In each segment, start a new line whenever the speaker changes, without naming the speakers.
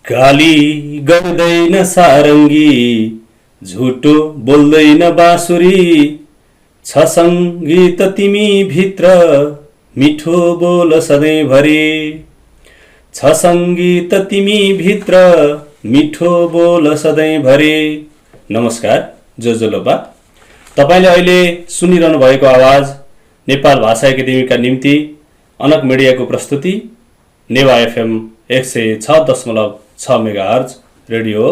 गाली गर्दैन सारङ्गी, झुटो बोल्दैन बाँसुरी, छ सङ्गीत तिमी भित्र, मिठो बोल सधैँभरि। छ सङ्गीत तिमी भित्र, मिठो बोल सधैँभरि। नमस्कार, जोजोलोपा। तपाईँले अहिले सुनिरहनु भएको आवाज नेपाल भाषा एकाडेमीका निम्ति अनक मिडियाको प्रस्तुति नेवा एफएम 106.6 मेगाहर्ज रेडियो हो।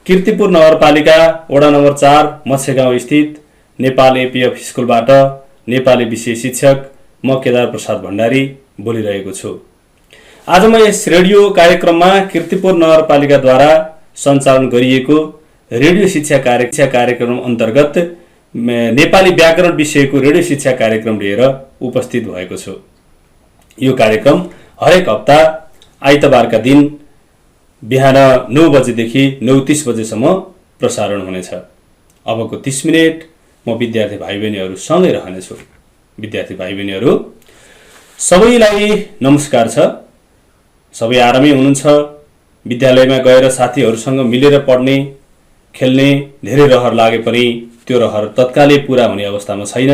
कीर्तिपुर नगरपालिका वडा नम्बर 4 मत्स्यगाउँ स्थित नेपाल एपीएफ स्कुलबाट नेपाली विषय शिक्षक म केदार प्रसाद भण्डारी बोलिरहेको छु। आज म यस रेडियो कार्यक्रममा कीर्तिपुर नगरपालिकाद्वारा सञ्चालन गरिएको रेडियो शिक्षा कार्यक्रम अन्तर्गत नेपाली व्याकरण विषयको रेडियो शिक्षा कार्यक्रम लिएर उपस्थित भएको छु। यो कार्यक्रम हरेक हप्ता आइतबारका दिन बिहान 9 बजेदेखि 9:30 बजेसम्म प्रसारण हुनेछ। अबको 30 मिनेट म विद्यार्थी भाइ बहिनीहरूसँगै रहनेछु। विद्यार्थी भाइ बहिनीहरू सबैलाई नमस्कार छ। सबै आरामै हुनुहुन्छ। विद्यालयमा गएर साथीहरूसँग मिलेर पढ्ने खेल्ने धेरै रहर लागे पनि त्यो रहर तत्कालै पूरा हुने अवस्थामा छैन।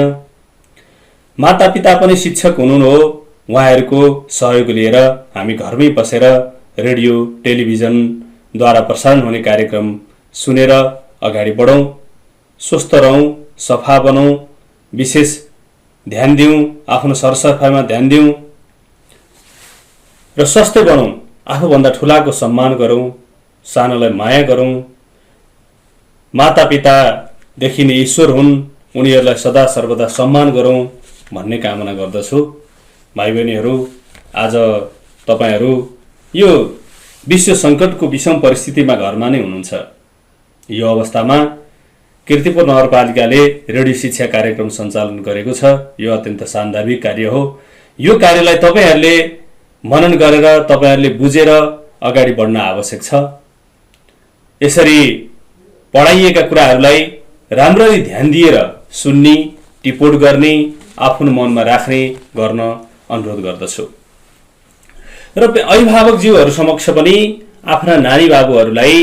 मातापिता पनि शिक्षक हुनु हो। उहाँहरूको सहयोग लिएर हामी घरमै बसेर रेडियो टेलिभिजनद्वारा प्रसारण हुने कार्यक्रम सुनेर अगाडि बढौँ, स्वस्थ रहौँ, सफा बनौँ, विशेष ध्यान दिउँ, आफ्नो सरसफाइमा ध्यान दिउँ र स्वस्थ बनौँ। आफूभन्दा ठुलाको सम्मान गरौँ, सानोलाई माया गरौँ। मातापितादेखि नै ईश्वर हुन्, उनीहरूलाई सदा सर्वदा सम्मान गरौँ भन्ने कामना गर्दछु। भाइ बहिनीहरू, आज तपाईहरू यो विश्व सङ्कटको विषम परिस्थितिमा घरमा नै हुनुहुन्छ। यो अवस्थामा कीर्तिपुर नगरपालिकाले रेडियो शिक्षा कार्यक्रम सञ्चालन गरेको छ। यो अत्यन्त सान्दर्भिक कार्य हो। यो कार्यलाई तपाईहरूले मनन गरेर तपाईहरूले बुझेर अगाडि बढ्न आवश्यक छ। यसरी पढाइएका कुराहरूलाई राम्ररी ध्यान दिएर सुन्ने, टिपोट गर्ने, आफ्नो मनमा राख्ने गर्न अनुरोध गर्दछु। र अभिभावकज्यूहरू समक्ष पनि आफ्ना नानी बाबुहरूलाई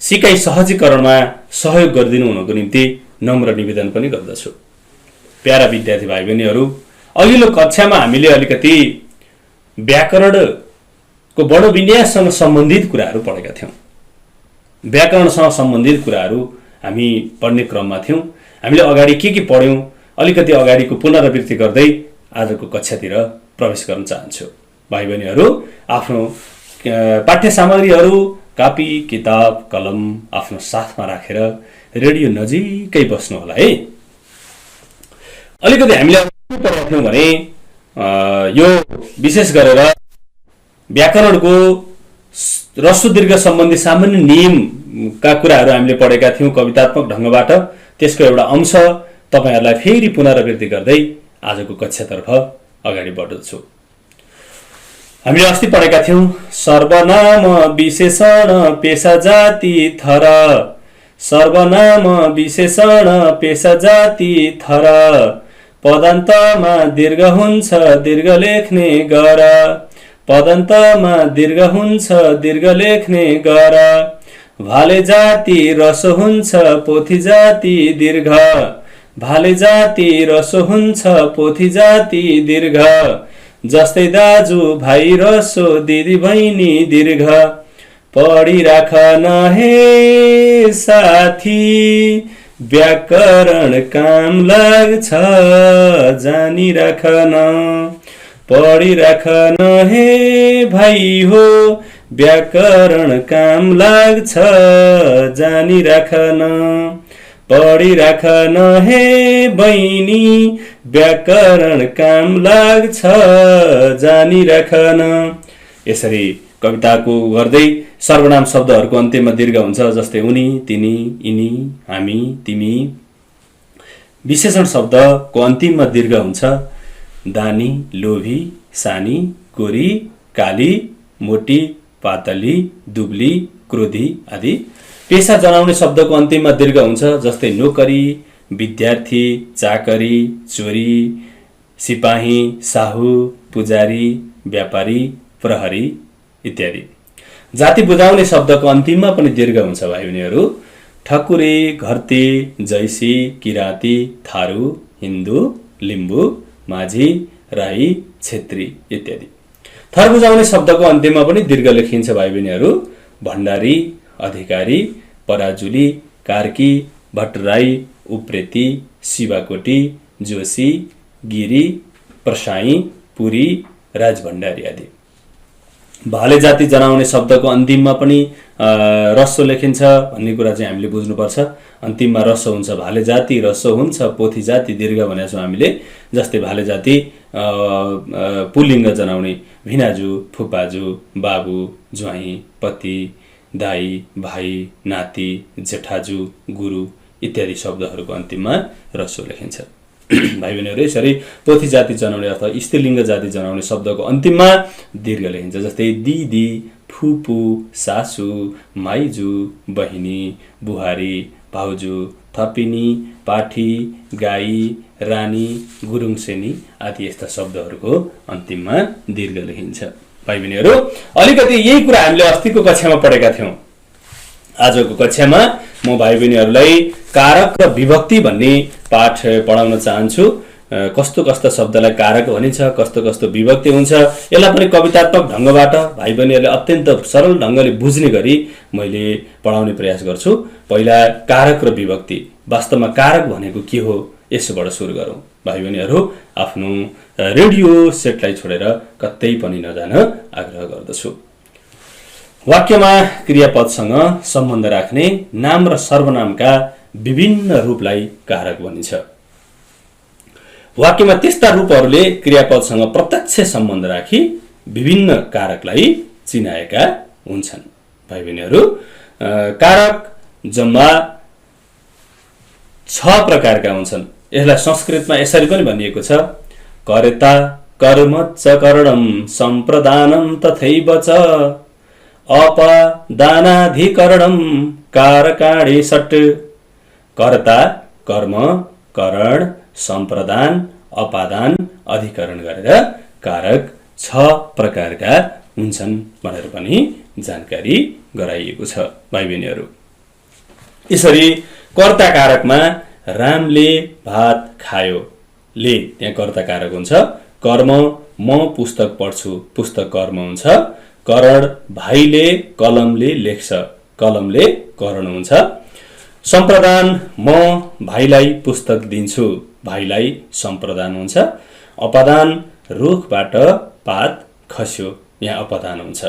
सिकाइ सहजीकरणमा सहयोग गरिदिनु हुनको निम्ति नम्र निवेदन पनि गर्दछु। प्यारा विद्यार्थी भाइ बहिनीहरू, अघिल्लो कक्षामा हामीले अलिकति व्याकरणको बडो विन्याससँग सम्बन्धित कुराहरू पढेका थियौँ। व्याकरणसँग सम्बन्धित कुराहरू हामी पढ्ने क्रममा थियौँ। हामीले अगाडि के पढ्यौँ अलिकति अगाडिको पुनरावृत्ति गर्दै आजको कक्षातिर प्रवेश गर्न चाहन्छु। भाइ बहिनीहरू, आफ्नो पाठ्य सामग्रीहरू, कापी, किताब, कलम आफ्नो साथमा राखेर रेडियो नजिकै बस्नु होला है। अलिकति हामीले पढेका थियौँ भने यो विशेष गरेर व्याकरणको ह्रस्व दीर्घ सम्बन्धी सामान्य नियमका कुराहरू हामीले पढेका थियौँ कवितात्मक ढङ्गबाट। त्यसको एउटा अंश तपाईहरूलाई फेरि पुनरावृत्ति गर्दै आजको कक्षातर्फ अगाडि बढ्दछु। हामीले अस्ति पढेका थियौँ सर्वनाम विशेषण पेशा जाति थर। सर्वनाम विशेषण पेशा जाति थर, पदन्तमा दीर्घ हुन्छ दीर्घ लेख्ने गर। पदन्तमा दीर्घ हुन्छ दीर्घ लेख्ने गर। भाले जाति रसो हुन्छ पोथी जाति दीर्घ। भाले जाति रसो हुन्छ पोथी जाति दीर्घ। जस्तै दाजु भाइ रसो दिदी बहिनी दीर्घ। पढिराख न हे साथी, व्याकरण काम लाग्छ जानिराख न। पढिराख न हे भाइ हो, व्याकरण काम लाग्छ जानिराख न। पढिराख न हे बहिनी, व्याकरण काम लाग्छ जानिराख न। यसरी कविताको गर्दै सर्वनाम शब्दहरूको अन्त्यमा दीर्घ हुन्छ। जस्तै उनी, तिनी, यिनी, हामी, तिमी। विशेषण शब्दको अन्तिममा दीर्घ हुन्छ। दानी, लोभी, सानी, गोरी, काली, मोटी, पातली, दुब्ली, क्रोधी आदि। पेशा जनाउने शब्दको अन्तिममा दीर्घ हुन्छ। जस्तै नोकरी, विद्यार्थी, चाकरी, चोरी, सिपाही, साहु, पुजारी, व्यापारी, प्रहरी इत्यादि। जाति बुझाउने शब्दको अन्तिममा पनि दीर्घ हुन्छ भाइ बहिनीहरू। ठकुरी, घरती, जैसी, किराँती, थारू, हिन्दू, लिम्बू, माझी, राई, छेत्री इत्यादि। थर बुझाउने शब्दको अन्त्यमा पनि दीर्घ लेखिन्छ भाइ बहिनीहरू। भण्डारी, अधिकारी, पराजुली, कार्की, भट्टराई, उप्रेती, शिवाकोटी, जोशी, गिरी, प्रसाई, पुरी, राजभण्डारी आदि। भाले जाति जनाउने शब्दको अन्तिममा पनि रस्व लेखिन्छ भन्ने कुरा चाहिँ हामीले बुझ्नुपर्छ। अन्तिममा रस्व हुन्छ, भाले जाति रस्व हुन्छ, पोथी जाति दीर्घ भनेको छौँ हामीले। जस्तै भाले जाति पुल्लिङ्ग जनाउने भिनाजु, फुपाजु, बाबु, ज्वाइँ, पति, दाई, भाइ, नाति, जेठाजु, गुरु इत्यादि शब्दहरूको अन्तिममा रस्व लेखिन्छ। भाइ बहिनीहरू यसरी पोथी जाति जनाउने अथवा स्त्रीलिङ्ग जाति जनाउने शब्दको अन्तिममा दीर्घ लेखिन्छ। जस्तै दिदी, फुपू, सासू, माइजू, बहिनी, बुहारी, भाउजू, थपिनी, पाठी, गाई, रानी, गुरुङसेनी आदि यस्ता शब्दहरूको अन्तिममा दीर्घ लेखिन्छ। भाइ बहिनीहरू अलिकति यही कुरा हामीले अस्तिको कक्षामा पढेका थियौँ। आजको कक्षामा म भाइ बहिनीहरूलाई कारक र विभक्ति भन्ने पाठ पढाउन चाहन्छु। कस्तो कस्तो शब्दलाई कारक भनिन्छ, कस्तो कस्तो विभक्ति हुन्छ, यसलाई पनि कवितात्मक ढङ्गबाट भाइ बहिनीहरूले अत्यन्त सरल ढङ्गले बुझ्ने गरी मैले पढाउने प्रयास गर्छु। पहिला कारक र विभक्ति, वास्तवमा कारक भनेको के हो यसोबाट सुरु गरौँ। भाइ बहिनीहरू आफ्नो रेडियो सेटलाई छोडेर कतै पनि नजान आग्रह गर्दछु। वाक्यमा क्रियापदसँग सम्बन्ध राख्ने नाम र सर्वनामका विभिन्न रूपलाई कारक भनिन्छ। वाक्यमा त्यस्ता रूपहरूले क्रियापदसँग प्रत्यक्ष सम्बन्ध राखी विभिन्न कारकलाई चिनाएका हुन्छन्। भाइ बहिनीहरू कारक जम्मा 6 प्रकारका हुन्छन्। यसलाई संस्कृतमा यसरी पनि भनिएको छ, कर्ता, कर्मच्च करणम सम्प्रदानम तथैव च अपदानाधिकरणम कारकाणि षट्। कर्ता, कर्म, करण, सम्प्रदान, अपादान, अधिकरण गरेर कारक 6 प्रकारका हुन्छन् भनेर पनि जानकारी गराइएको छ भाइ बहिनीहरू। यसरी कर्ता कारकमा रामले भात खायो, ले त्यहाँ कर्ता कारक हुन्छ। कर्म, म पुस्तक पढ्छु, पुस्तक कर्म हुन्छ। करण, भाइले कलमले लेख्छ, कलमले करण हुन्छ। सम्प्रदान, म भाइलाई पुस्तक दिन्छु, भाइलाई सम्प्रदान हुन्छ। अपादान, रुखबाट पात खस्यो, यहाँ अपदान हुन्छ।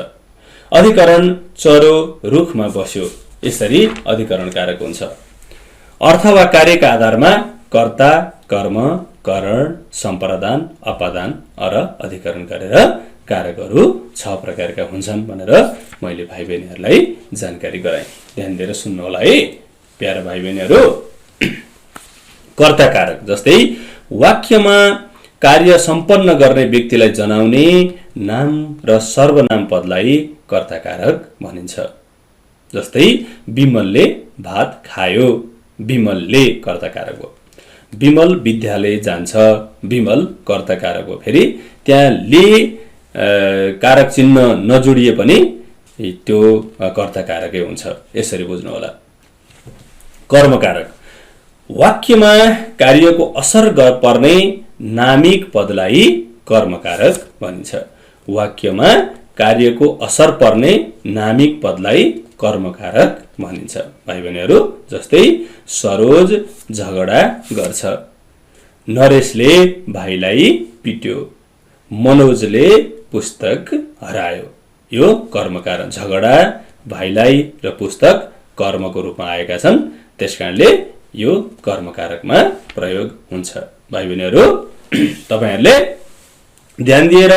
अधिकरण, चरो रुखमा बस्यो, यसरी अधिकरण कारक हुन्छ। अर्थ वा कार्यका आधारमा कर्ता, कर्म, करण, सम्प्रदान, अपादान र अधिकरण गरेर कारकहरू 6 प्रकारका हुन्छन् भनेर मैले भाइ बहिनीहरूलाई जानकारी गराएँ। ध्यान दिएर सुन्नु होला है प्यारा भाइ बहिनीहरू। कर्ता कारक जस्तै वाक्यमा कार्य सम्पन्न गर्ने व्यक्तिलाई जनाउने नाम र सर्वनाम पदलाई कर्ता कारक भनिन्छ। जस्तै विमलले भात खायो, विमलले कर्ता कारक हो। विमल विद्यालय जान्छ, विमल कर्ता कारक हो। फेरि त्यहाँ ले कारक चिन्ह नजोडिए पनि त्यो कर्ता कारकै हुन्छ, यसरी बुझ्नु होला। कर्म कारक वाक्यमा कार्यको असर पर्ने नामिक पदलाई कर्मकारक भनिन्छ। वाक्यमा कार्यको असर पर्ने नामिक पदलाई कर्मकारक भनिन्छ। भाइ बहिनीहरू जस्तै सरोज झगडा गर्छ, नरेशले भाइलाई पिट्यो, मनोजले पुस्तक हरायो। यो कर्मकारक, झगडा, भाइलाई र पुस्तक कर्मको रूपमा आएका छन्, त्यसकारणले यो कर्मकारकमा प्रयोग हुन्छ। भाइ बहिनीहरू तपाईहरुले ध्यान दिएर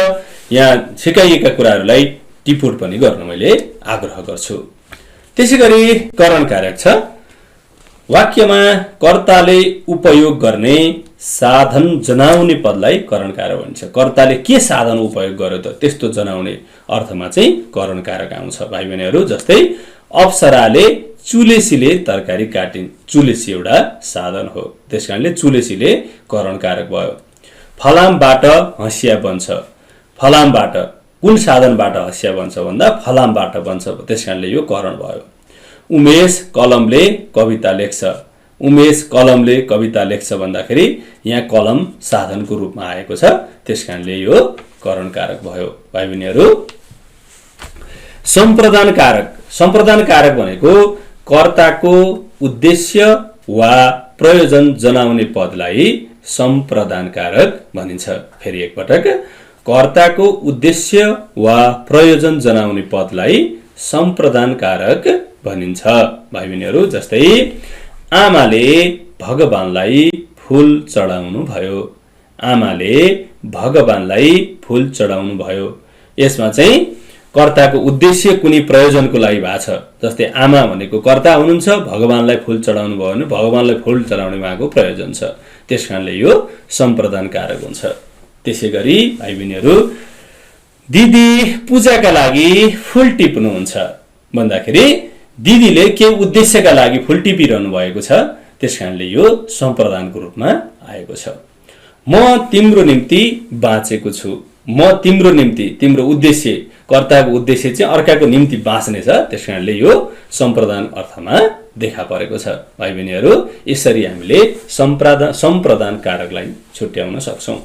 यहाँ सिकाइएका कुराहरूलाई टिप्पणी पनि गर्न मैले आग्रह गर्छु। त्यसैगरी करण कारक छ। वाक्यमा कर्ताले उपयोग गर्ने साधन जनाउने पदलाई करण कारक भनिन्छ। कर्ताले के साधन उपयोग गर्यो त त्यस्तो जनाउने अर्थमा चाहिँ करण कारक आउँछ। भाइ बहिनीहरू जस्तै अप्सराले चुलेसीले तरकारी काटिन्, चुलेसी एउटा साधन हो, त्यसकारणले चुलेसीले करण कारक भयो। फलामबाट हँसिया बन्छ, फलामबाट कुन साधनबाट हँसिया बन्छ भन्दा फलामबाट बन्छ, त्यसकारणले यो करण भयो। उमेश कलमले कविता लेख्छ, उमेश कलमले कविता लेख्छ भन्दाखेरि यहाँ कलम साधनको रूपमा आएको छ, त्यसकारणले यो करण कारक भयो। भाइ बहिनीहरू, सम्प्रदान कारक, सम्प्रदान कारक भनेको कर्ताको उद्देश्य वा प्रयोजन जनाउने पदलाई सम्प्रदान कारक भनिन्छ। फेरि एकपटक, कर्ताको उद्देश्य वा प्रयोजन जनाउने पदलाई सम्प्रदान कारक भनिन्छ। भाइ बहिनीहरू, जस्तै आमाले भगवानलाई फूल चढाउनु भयो, आमाले भगवानलाई फूल चढाउनु भयो। यसमा चाहिँ कर्ताको उद्देश्य कुनै प्रयोजनको लागि भएको छ। जस्तै आमा भनेको कर्ता हुनुहुन्छ, भगवानलाई फूल चढाउनु भयो भने भगवानलाई फूल चढाउने उहाँको प्रयोजन छ, त्यसकारणले यो सम्प्रदान कारक हुन्छ। त्यसै गरी भाइ बहिनीहरू, दिदी पूजाका लागि फूल टिप्नुहुन्छ भन्दाखेरि दिदीले के उद्देश्यका लागि फूल टिपिरहनु भएको छ, त्यसकारणले यो सम्प्रदानको रूपमा आएको छ। म तिम्रो निम्ति बाँचेको छु, म तिम्रो निम्ति, तिम्रो उद्देश्य, कर्ताको उद्देश्य चाहिँ अर्काको निम्ति बाँच्ने छ, त्यसकारणले यो सम्प्रदान अर्थमा देखा परेको छ। भाइ बहिनीहरू, यसरी हामीले सम्प्रदान कारकलाई छुट्याउन सक्छौँ।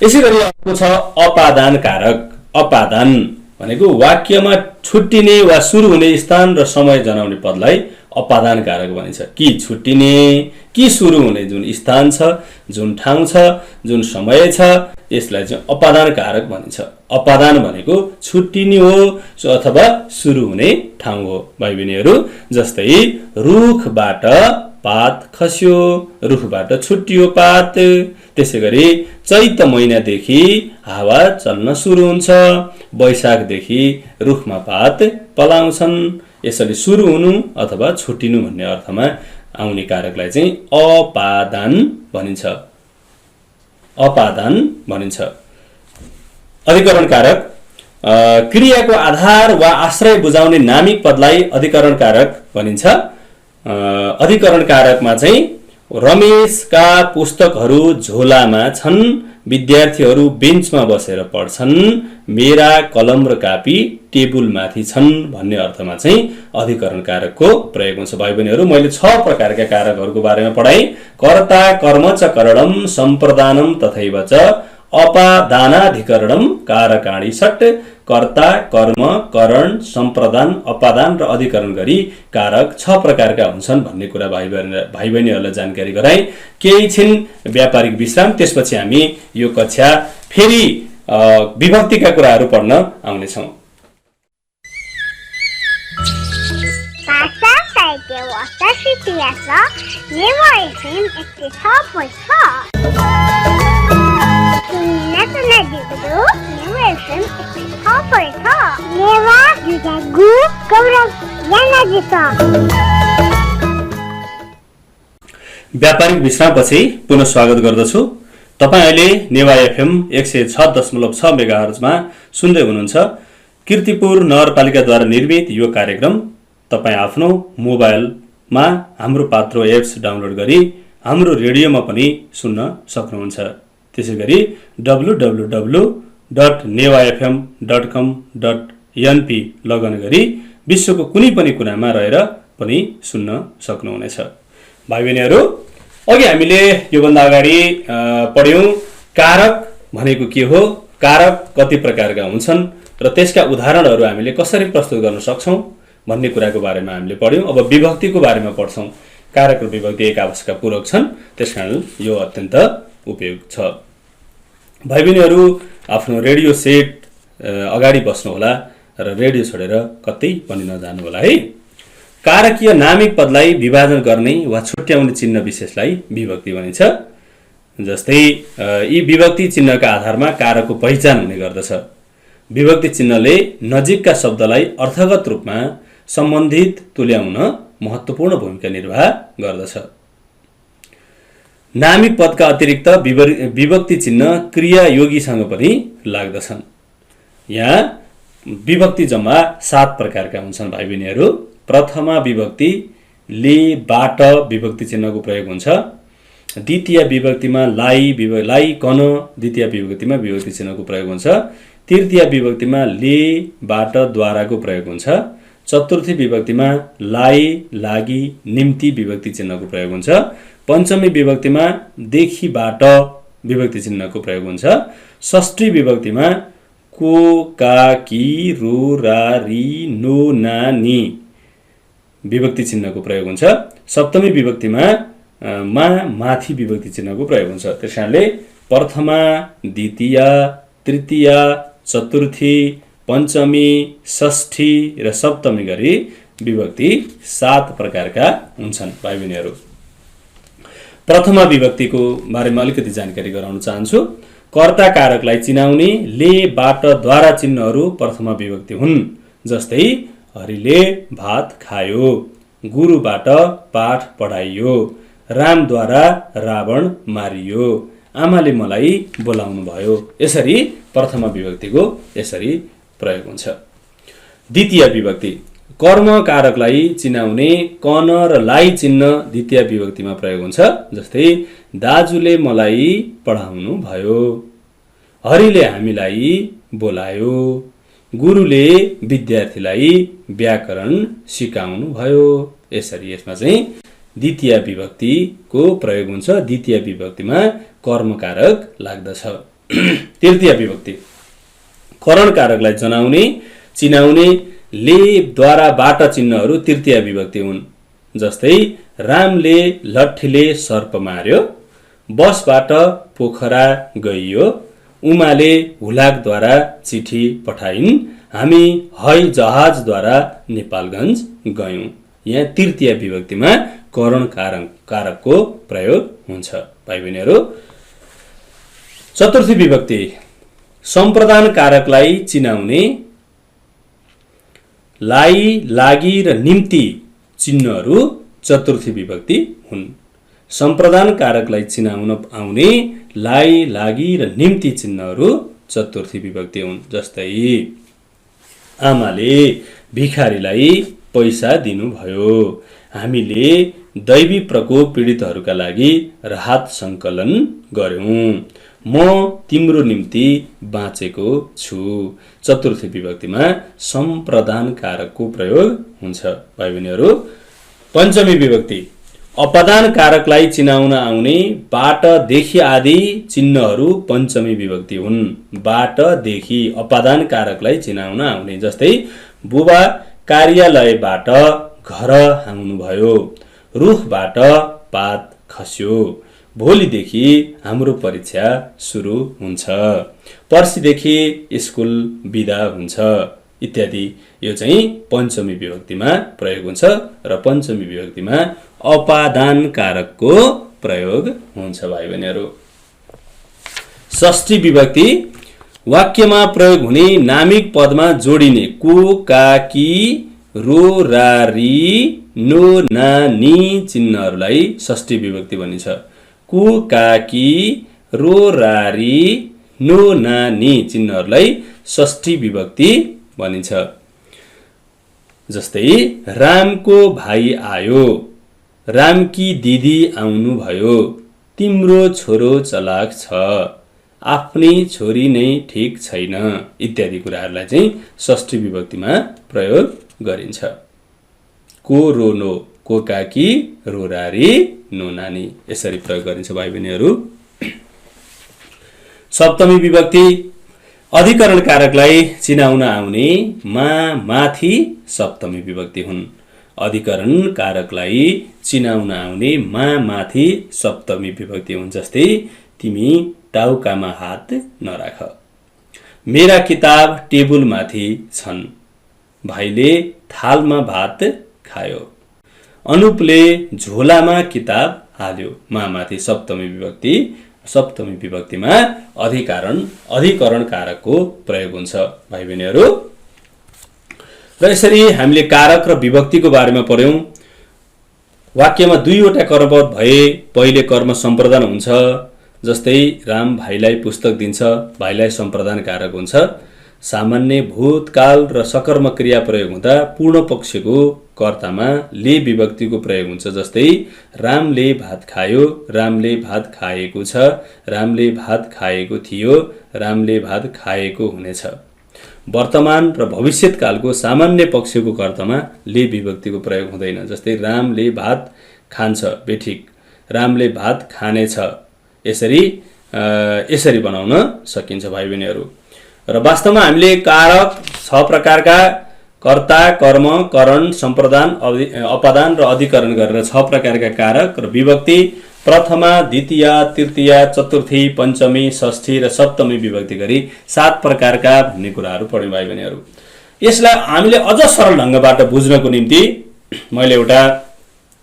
यसै गरी अर्को छ अपादान कारक। अपादान भनेको वाक्यमा छुट्टिने वा सुरु हुने स्थान र समय जनाउने पदलाई अपादान कारक भनिन्छ। कि छुट्टिने कि सुरु हुने जुन स्थान छ, जुन ठाउँ छ, जुन समय छ, यसलाई चाहिँ अपादान कारक भनिन्छ। अपादान भनेको छुट्टिने हो अथवा सुरु हुने ठाउँ हो। भाइ बहिनीहरू, जस्तै रुखबाट पात खस्यो, रुखबाट छुट्टियो पात। त्यसै गरी चैत महिनादेखि हावा चल्न सुरु हुन्छ, वैशाखदेखि रुखमा पात पलाउँछन्। यसरी सुरु हुनु अथवा छुट्टिनु भन्ने अर्थमा आउने कारकलाई चाहिँ अपादान भनिन्छ, अपादान भनिन्छ। अधिकरण कारक, क्रियाको आधार वा आश्रय बुझाउने नामिक पदलाई अधिकरण कारक भनिन्छ। अधिकरण कारकमा चाहिँ रमेशका पुस्तकहरू झोलामा छन्, विद्यार्थीहरू बेन्चमा बसेर पढ्छन्, मेरा कलम र कापी टेबुलमाथि छन् भन्ने अर्थमा चाहिँ अधिकरण कारकको प्रयोग हुन्छ। भाइ बहिनीहरू, मैले 6 प्रकारका कारकहरूको बारेमा पढाएँ। कर्ता कर्म च करणम सम्प्रदानम तथैव च अपादानाधिकरणम कारकाणी षट्। कर्ता कर्म करण सम्प्रदान अपादान र अधिकरण गरी कारक 6 प्रकारका हुन्छन् भन्ने कुरा भाइ बहिनीहरूलाई जानकारी गराएँ। केही छिन् व्यापारिक विश्राम, त्यसपछि हामी यो कक्षा फेरि विभक्तिका कुराहरू पढ्न आउनेछौँ।
भाषा साहित्य वार्ता इतिहास नेवा एफएम 106.6
व्यापारिक विश्रामपछि पुनः स्वागत गर्दछु। तपाईँ अहिले नेवा एफएम 106.6 मेगाहर्जमा सुन्दै हुनुहुन्छ। कीर्तिपुर नगरपालिकाद्वारा निर्मित यो कार्यक्रम तपाईँ आफ्नो मोबाइलमा हाम्रो पात्रो एप्स डाउनलोड गरी हाम्रो रेडियोमा पनि सुन्न सक्नुहुन्छ। त्यसै गरी www.newafm.com.np लगइन गरी विश्वको कुनै पनि कुनामा रहेर पनि सुन्न सक्नुहुनेछ। भाइ बहिनीहरू, अघि हामीले योभन्दा अगाडि पढ्यौँ कारक भनेको के हो, कारक कति प्रकारका हुन्छन् र त्यसका उदाहरणहरू हामीले कसरी प्रस्तुत गर्न सक्छौँ भन्ने कुराको बारेमा हामीले पढ्यौँ। अब विभक्तिको बारेमा पढ्छौँ। कारक र विभक्ति एक आपसका पूरक छन्, त्यसकारण यो अत्यन्त उपयुक्त छ। भाइ बहिनीहरू, आफ्नो रेडियो सेट अगाडि बस्नुहोला र रेडियो छोडेर कतै पनि नजानु होला है। कारकीय नामिक पदलाई विभाजन गर्ने वा छुट्याउने चिन्ह विशेषलाई विभक्ति भनिन्छ। जस्तै यी विभक्ति चिन्हका आधारमा कारकको पहिचान हुने गर्दछ। विभक्ति चिन्हले नजिकका शब्दलाई अर्थगत रूपमा सम्बन्धित तुल्याउन महत्त्वपूर्ण भूमिका निर्वाह गर्दछ। नामिक पदका अतिरिक्त विभक्ति चिन्ह क्रियायोगीसँग पनि लाग्दछन्। यहाँ विभक्ति जम्मा 7 प्रकारका हुन्छन् भाइ बहिनीहरू। प्रथमा विभक्ति ले बाट विभक्ति चिन्हको प्रयोग हुन्छ। द्वितीय विभक्तिमा लाई कन द्वितीय विभक्तिमा विभक्ति चिन्हको प्रयोग हुन्छ। तृतीय विभक्तिमा ले बाट द्वाराको प्रयोग हुन्छ। चतुर्थी विभक्तिमा लाई लागि निम्ति विभक्ति चिन्हको प्रयोग हुन्छ। पञ्चमी विभक्तिमा देखिबाट विभक्ति चिन्हको प्रयोग हुन्छ। षष्ठी विभक्तिमा को का की रो रा री नो ना नी विभक्ति चिन्हको प्रयोग हुन्छ। सप्तमी विभक्तिमा मा माथि विभक्ति चिन्हको प्रयोग हुन्छ। त्यसैले प्रथमा, द्वितीय, तृतीय, चतुर्थी, पञ्चमी, षष्ठी र सप्तमी गरी विभक्ति 7 प्रकारका हुन्छन् भाइ बहिनीहरू। प्रथमा विभक्तिको बारेमा अलिकति जानकारी गराउन चाहन्छु। कर्ता कारकलाई चिनाउने ले बाट द्वारा चिन्हहरू प्रथमा विभक्ति हुन्। जस्तै हरिले भात खायो, गुरुबाट पाठ पढाइयो, रामद्वारा रावण मारियो, आमाले मलाई बोलाउनु भयो। यसरी प्रथमा विभक्तिको यसरी प्रयोग हुन्छ। द्वितीय विभक्ति कर्म कारकलाई चिनाउने कन र लाई चिन्ह द्वितीय विभक्तिमा प्रयोग हुन्छ। जस्तै दाजुले मलाई पढाउनु भयो, हरिले हामीलाई बोलायो, गुरुले विद्यार्थीलाई व्याकरण सिकाउनु भयो। यसरी यसमा चाहिँ द्वितीय विभक्तिको प्रयोग हुन्छ। द्वितीय विभक्तिमा कर्म कारक लाग्दछ। तृतीय विभक्ति करण कारकलाई जनाउने चिनाउने ले द्वारा बाट चिन्हहरू तृतीय विभक्ति हुन्। जस्तै रामले लट्ठीले सर्प मार्यो, बसबाट पोखरा गइयो, उमाले हुलाकद्वारा चिठी पठाइन्, हामी हवाई जहाजद्वारा नेपालगञ्ज गयौं। यहाँ तृतीय विभक्तिमा करण कारकको प्रयोग हुन्छ भाइ बहिनीहरू। चतुर्थी विभक्ति सम्प्रदान कारकलाई चिनाउने लाई लागि र निम्ति चिन्हहरू चतुर्थी विभक्ति हुन्। सम्प्रदान कारकलाई चिनाउन आउने लाई लागि र निम्ति चिन्हहरू चतुर्थी विभक्ति हुन्। जस्तै आमाले भिखारीलाई पैसा दिनुभयो, हामीले दैवी प्रकोप पीडितहरूका लागि राहत सङ्कलन गर्यौं, म तिम्रो निम्ति बाँचेको छु। चतुर्थी विभक्तिमा सम्प्रदान कारकको प्रयोग हुन्छ भाइ बहिनीहरू। पञ्चमी विभक्ति अपदान कारकलाई चिनाउन आउने बाट देखि आदि चिन्हहरू पञ्चमी विभक्ति हुन्। बाट देखि अपदान कारकलाई चिनाउन आउने। जस्तै बुबा कार्यालयबाट घर आउनुभयो, रुखबाट पात खस्यो, भोलिदेखि हाम्रो परीक्षा सुरु हुन्छ, पर्सिदेखि स्कुल बिदा हुन्छ इत्यादि। यो चाहिँ पञ्चमी विभक्तिमा प्रयोग हुन्छ र पञ्चमी विभक्तिमा अपादान कारकको प्रयोग हुन्छ भाइ बहिनीहरू। षष्ठी विभक्ति वाक्यमा प्रयोग हुने नामिक पदमा जोडिने को का की रो रा री नो ना नी चिन्हहरूलाई षष्ठी विभक्ति भनिन्छ। को का की रो रा री नो ना नी चिन्हहरूलाई षष्ठी विभक्ति भनिन्छ। जस्तै रामको भाइ आयो, रामकी दिदी आउनु भयो, तिम्रो छोरो चलाक छ, आफ्नै छोरी नै ठिक छैन इत्यादि कुराहरूलाई चाहिँ षष्ठी विभक्तिमा प्रयोग गरिन्छ। को रो नो, को काकी रो रारी नो नानी यसरी प्रयोग गरिन्छ भाइ बहिनीहरू। सप्तमी विभक्ति अधिकरण कारकलाई चिनाउन आउने मा माथि सप्तमी विभक्ति हुन्। अधिकरण कारकलाई चिनाउन आउने मा माथि सप्तमी विभक्ति हुन्। जस्तै तिमी टाउकामा हात नराख, मेरा किताब टेबुल माथि छन्, भाइले थालमा भात खायो, अनुपले झोलामा किताब हाल्यो। मा माथि सप्तमी विभक्ति। सप्तमी विभक्तिमा अधिकरण कारकको प्रयोग हुन्छ भाइ बहिनीहरू। र यसरी हामीले कारक र विभक्तिको बारेमा पढ्यौं। वाक्यमा दुईवटा कर्मपद भए पहिले कर्म सम्प्रदान हुन्छ। जस्तै राम भाइलाई पुस्तक दिन्छ, भाइलाई सम्प्रदान कारक हुन्छ। सामान्य भूतकाल र सकर्मक क्रिया प्रयोग हुँदा पूर्ण पक्षको कर्तामा ले विभक्तिको प्रयोग हुन्छ। जस्तै रामले भात खायो, रामले भात खाएको छ, रामले भात खाएको थियो, रामले भात खाएको हुनेछ। वर्तमान र भविष्यकालको सामान्य पक्षको कर्तामा ले विभक्तिको प्रयोग हुँदैन। जस्तै रामले भात खान्छ, बेठिक, रामले भात खानेछ। यसरी बनाउन सकिन्छ भाइ बहिनीहरू। र वास्तवमा हामीले कारक 6 प्रकारका कर्ता, कर्म, करण, सम्प्रदान, अपादान र अधिकरण गरेर 6 प्रकारका कारक र विभक्ति प्रथमा, द्वितीय, तृतीय, चतुर्थी, पञ्चमी, षष्ठी र सप्तमी विभक्ति गरी 7 प्रकारका भन्ने कुराहरू पढ्यौँ भाइ बहिनीहरू। यसलाई हामीले अझ सरल ढङ्गबाट बुझ्नको निम्ति मैले एउटा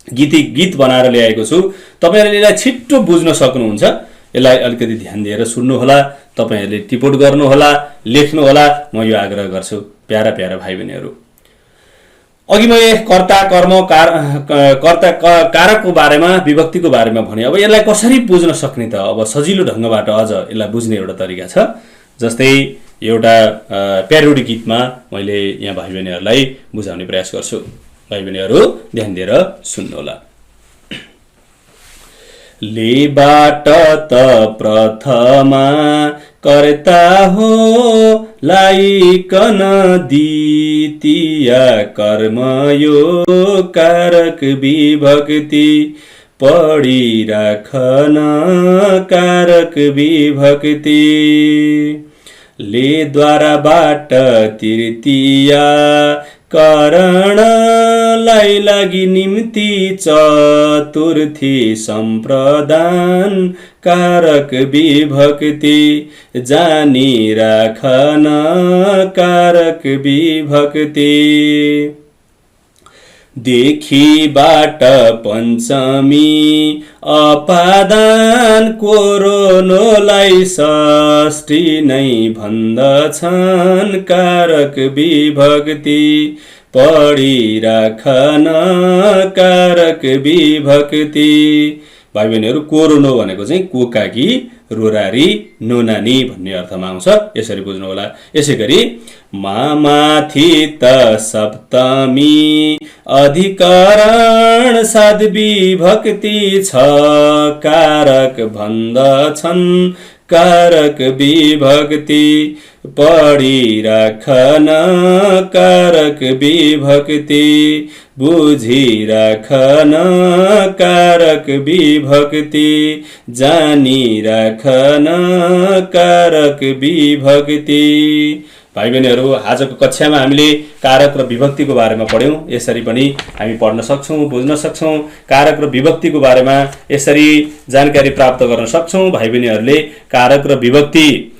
गीत बनाएर ल्याएको छु। तपाईहरुले यसलाई छिट्टो बुझ्न सक्नुहुन्छ। यसलाई अलिकति ध्यान दिएर सुन्नुहोला, तपाईहरुले टिप्पणी गर्नुहोला, लेख्नुहोला, म यो आग्रह गर्छु प्यारा प्यारा भाइ बहिनीहरू। अघि मैले कर्ता, कर्म, कारकको बारेमा, विभक्तिको बारेमा भने। अब यसलाई कसरी बुझ्न सक्ने त? अब सजिलो ढङ्गबाट अझ यसलाई बुझ्ने एउटा तरिका छ। जस्तै एउटा प्यारोडी गीतमा मैले यहाँ भाइ बहिनीहरूलाई बुझाउने प्रयास गर्छु। भाइ बहिनीहरू ध्यान दिएर सुन्नुहोला। लेबाट त प्रथमा कर्ता हो, लाइकन द्वितीय कर्म यो कारक विभक्ति, पढिराखन कारक विभक्ति। लेद्वाराबाट तृतीय करणलाई लागि निम्ति चतुर्थी सम्प्रदान कारक विभक्ति, जानिराखन कारक विभक्ति। देखिबाट पञ्चमी अपादान, कोरोनोलाई षष्ठी नै भन्दछन् कारक विभक्ति, पढिराखन कारक विभक्ति। भाइ बहिनीहरू कोरोनो भनेको चाहिँ कोकाकी, रोरारी, नोनानी भन्ने अर्थमा आउँछ। यसरी बुझ्नु होला। यसैगरी माथि त सप्तमी अधिकरण साध विभक्ति छ, कारक भन्दछन् कारक विभक्ति, पढिराखन कारक विभक्ति, बुझिराखन कारक विभक्ति, जानिराखन कारक विभक्ति। भाइ बहिनीहरू आजको कक्षामा हामीले कारक र विभक्तिको बारेमा पढ्यौं। यसरी पनि हामी पढ्न सक्छौं, बुझ्न सक्छौं। कारक र विभक्तिको बारेमा यसरी जानकारी प्राप्त गर्न सक्छौं। भाइ बहिनीहरूले कारक र विभक्ति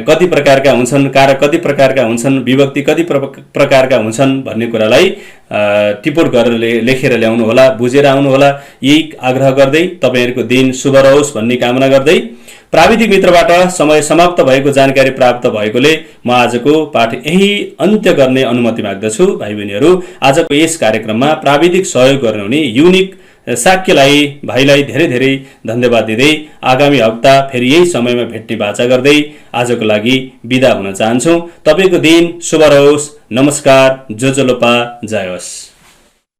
कति प्रकारका हुन्छन्, कारक कति प्रकारका हुन्छन्, विभक्ति कति प्रकारका हुन्छन् भन्ने कुरालाई टिप्पणी गरेर लेखेर ल्याउनु होला, बुझेर आउनु होला। यही आग्रह गर्दै तपाईहरुको दिन शुभ रहोस् भन्ने कामना गर्दै प्राविधिक मित्रबाट समय समाप्त भएको जानकारी प्राप्त भएकोले म आजको पाठ यही अन्त्य गर्ने अनुमति माग्दछु। भाइ बहिनीहरू आजको यस कार्यक्रममा प्राविधिक सहयोग गर्नुहुने युनिक साक्यलाई भाइलाई धेरै धेरै धन्यवाद दिँदै आगामी हप्ता फेरि यही समयमा भेट्ने बाचा गर्दै आजको लागि बिदा हुन चाहन्छु। तपाईको दिन शुभ रहोस्। नमस्कार। जोजोलोपा जय होस्।